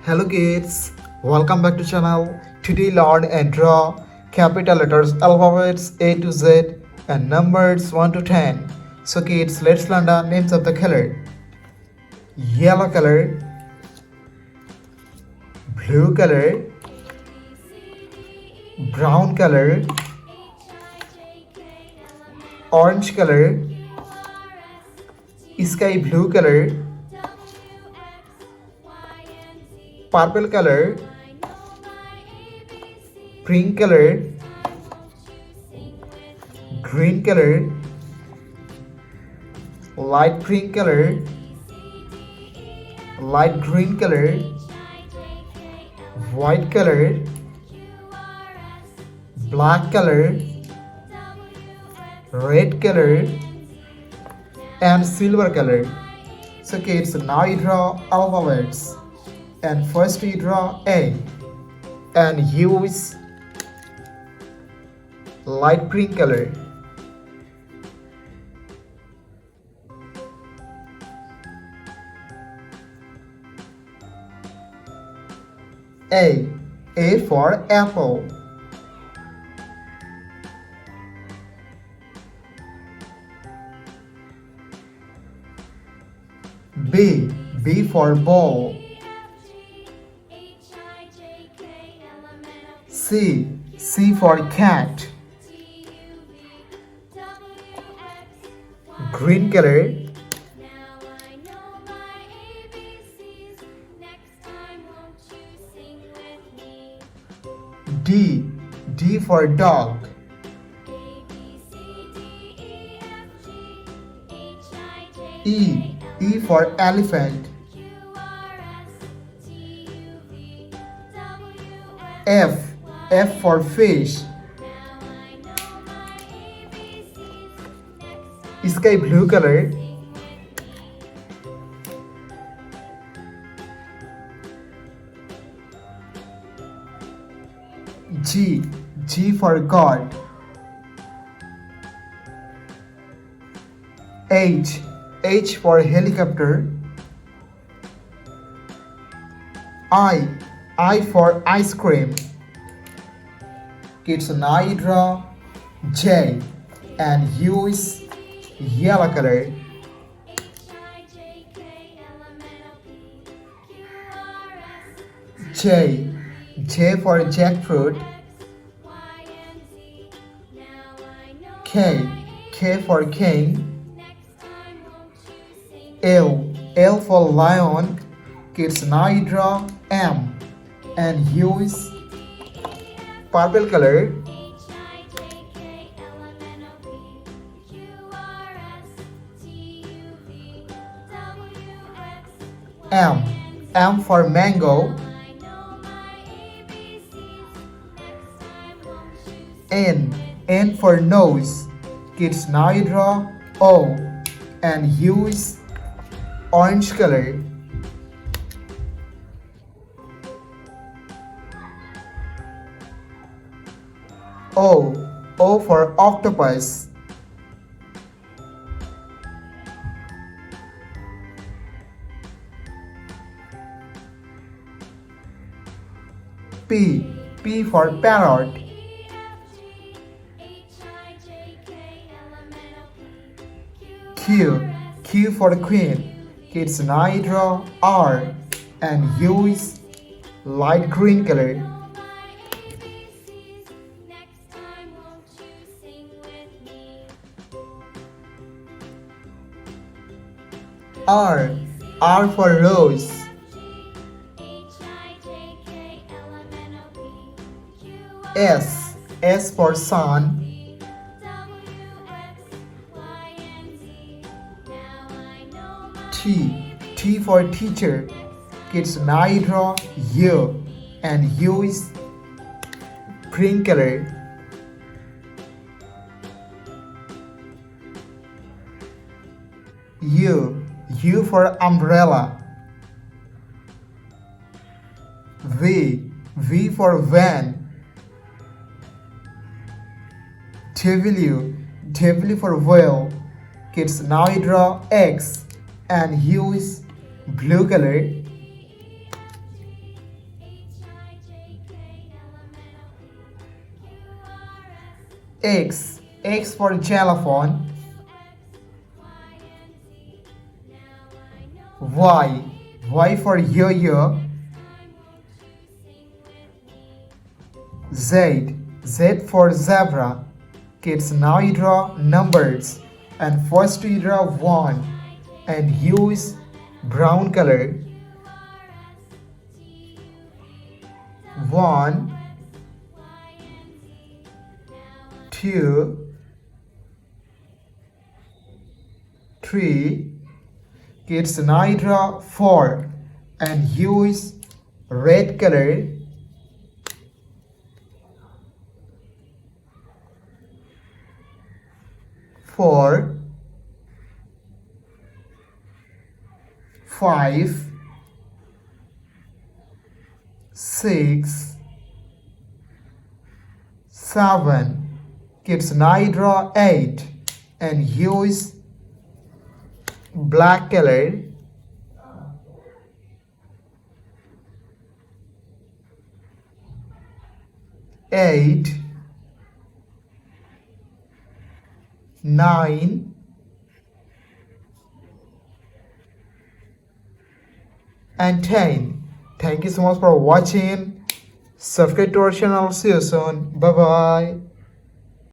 Hello kids, welcome back to channel. Today learn and draw capital letters alphabets A to Z and numbers 1 to 10. So kids, let's learn the names of the color. Yellow color, blue color, brown color, orange color, sky blue color, purple color, pink color, green color, light pink color, light green color, white color, black color, red color, and silver color. So kids, now you draw alphabets. And first we draw A and use light pink color. A for apple. B for ball. C for cat. Green color. D for dog. E for elephant. F for fish. Sky blue color. G for God. H for helicopter. I for ice cream. Kids, now you draw J and use yellow color. J for jackfruit. K for king. L for lion. Kids, now you draw M and use purple color. M for mango. N for nose. Kids, now you draw O and use orange color. O for octopus. P for parrot. Q for queen. Kids, now you draw R and use light green color. R for rose. S for sun. T for teacher. Kids, now you draw U and use green color. U for umbrella. V for van. W for whale. Kids, now you draw X and use blue color. X for xylophone. Y for yo-yo. Z for zebra. Kids, now you draw numbers, and first you draw 1 and use brown color. 1, 2, 3. Kids, now you draw 4 and use red color. 4, 5, 6, 7. Kids, now you draw 8 and use black color. 8, 9, and 10. Thank you so much for watching. Subscribe to our channel. See you soon. Bye bye.